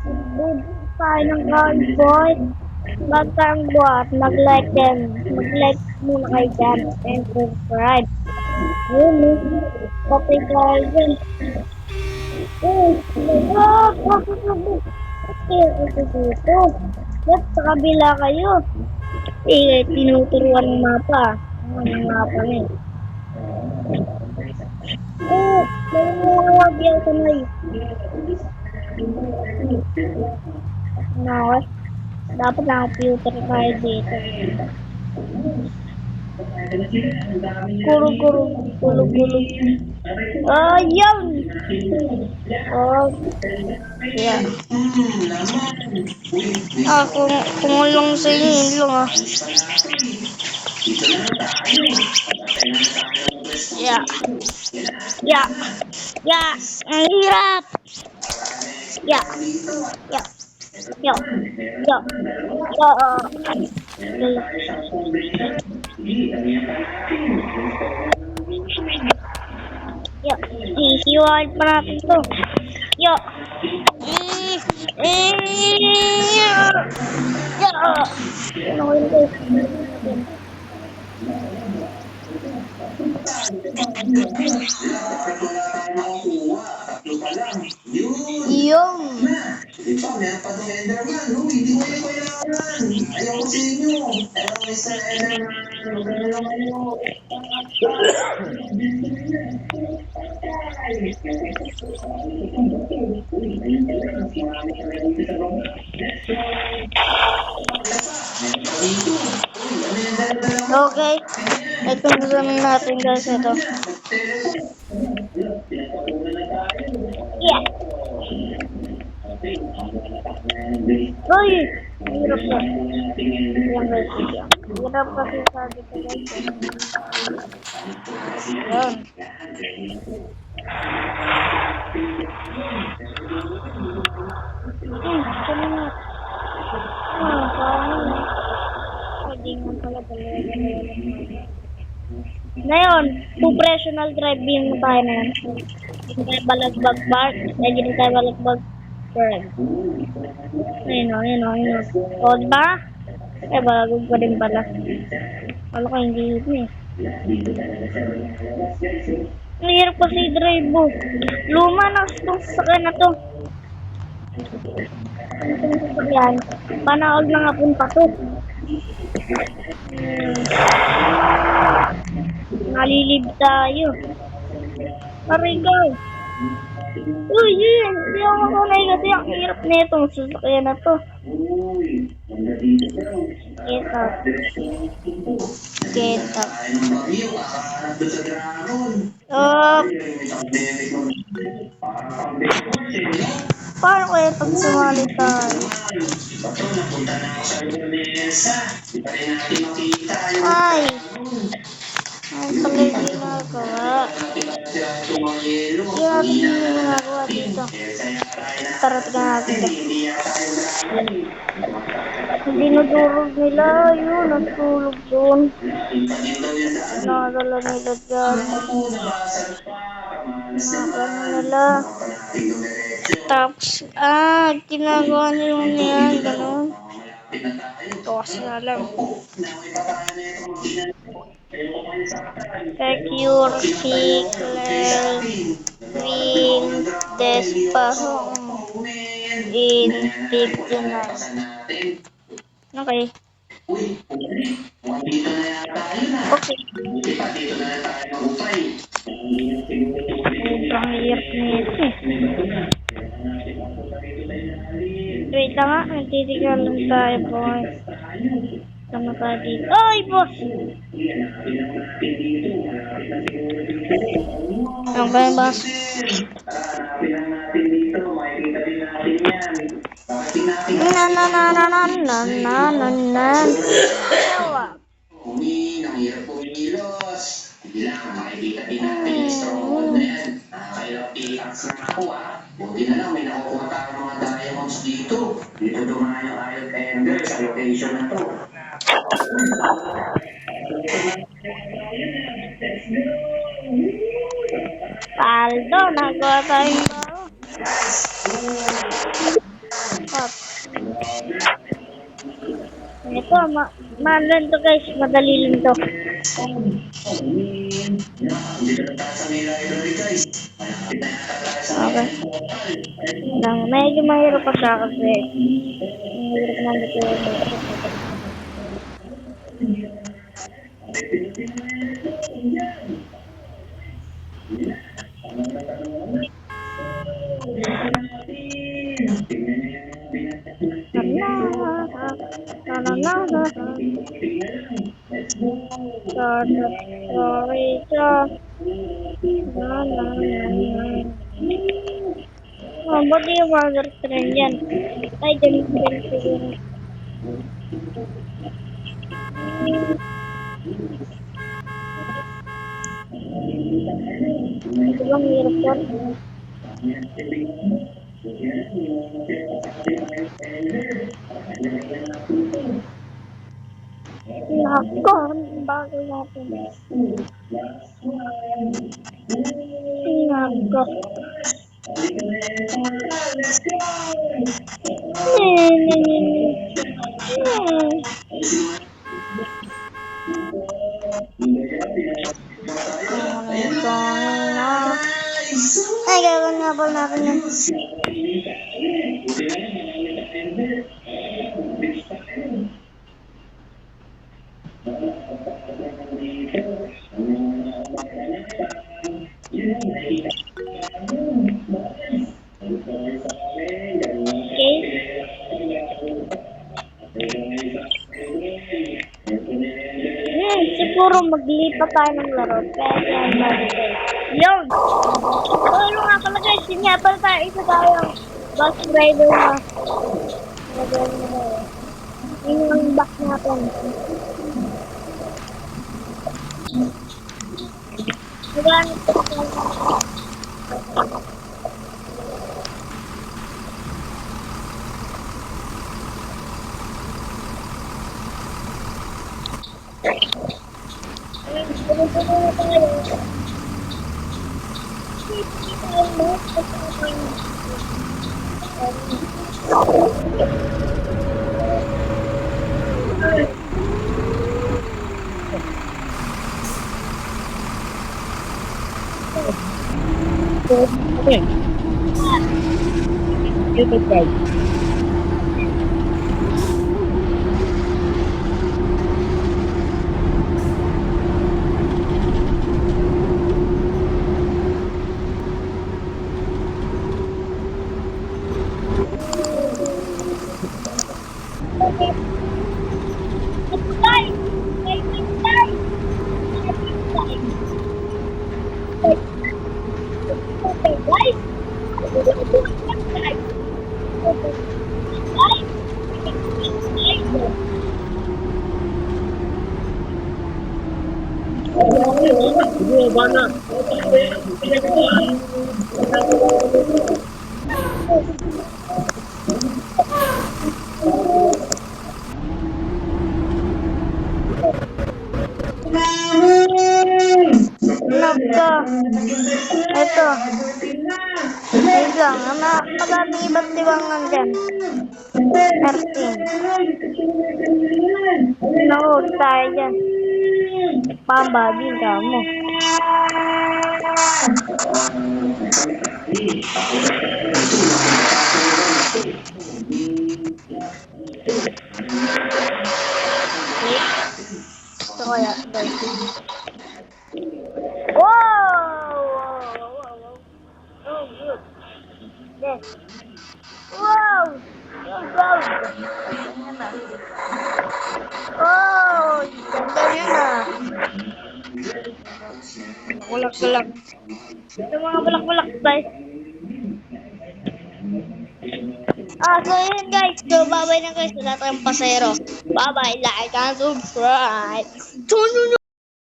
Bibili tayo ng cowboy. Bago tayong buhat, mag-like din. Mag-like muna kayo dyan. And subscribe. Ayun eh. Okay tayo dyan. Bakit ito dito? Ba't sa kabila kayo? Tinuturuan ng mapa. Ang mapa na eh. May mga biyaw ka na eh. Nawas. Dapat na-computer tayo dito. Kulog. Ayun! Oh, yeah. Kung sa inyo, yun lang ah. Yeah. Ang hirap! Yeah. Isiwan pa natin to. Yung Meron pa itong Enderman, no? Hindi ko yung kailangan. Ayaw ko sa inyo. Ayaw ko sa Enderman. Magano lang kayo. okay. Ito naman natin guys ito. Yeah. Uy! Hirap na. Hirap kasi sabi ko guys. Yan. Kami na. Parang hindi nga pala talaga. Ngayon, professional driving tayo na yan. Hindi tayo balagbag bar. Hindi tayo balagbag bird. Ayun o. O, diba? Balagog pa din pala. Wala ko hindi hit eh. Ang hirap kasi drive mo. Luma na itong sasakyan na to. Itong sasakyan. Panaog na nga punta to. Nalilib tayo. Marigaw. Uy, yun. Hindi ako makunay kasi ang hirap na itong sasakyan na to. Get up. Paano kaya pag sumali tayo? Ay! Ang pala yung ginagawa. Kaya natin yung ginagawa dito. Tara, tignan natin. Dinudurog nila. Yun, natulog doon. Nakadala nila dyan. Nakadala nila. Tapos, ginagawa nila yan. Ganun. Ito kasi alam. Security clear green despahong in 59. Okay. Okay. Ang hirap nito eh. Wait lang nga, nagtitigal lang tayo boys. Sama tayo dito. Ay, boss! Ang ba yung boss? Hirap pumilos. Bilang makikita din natin yung stronghold na yan. Nakakailang pickaxe na ako Buti na lang may nakukuha tayo mga diamonds dito. Dito dumaan yung Iron Ender sa location na to. Paldo, nagawa tayong baro. Up. Ito, maano to guys, madali lang to. Hindi ka na sa may library guys. Malapit na yata tayo sa may Okay. portal. Medyo mahirap pa siya kasi mahirap na dito. Sorry, oh, ba't yung mother trend yan? Ay, dyan trend siguro. Ito bang hirap yan? Nako, ang bagay natin. Nako. Ay, gagawin nga pala natin yun. Siguro maglipat tayo ng laro. Kaya yan natin. Yun! Ano nga pala guys, yun nga pala tayo, isa tayong bus rider na. Yun yung back natin. Nagamit ko Okay. YouTube guys. Sige, bana. Nako. Ito. Wait lang. Maraming iba't ibang nandyan. 13. Nahod tayo dyan. Pambagin ka mo. Ito kaya, guys. Wow! Oh, good. Yes. Wow! Oh, God. Oh, ganda yun ah. Bulak-bulak. Ito mga bulak-bulak, guys. So yun guys. So, bye-bye na guys. Wala tayong pasero. Bye-bye. Like and subscribe.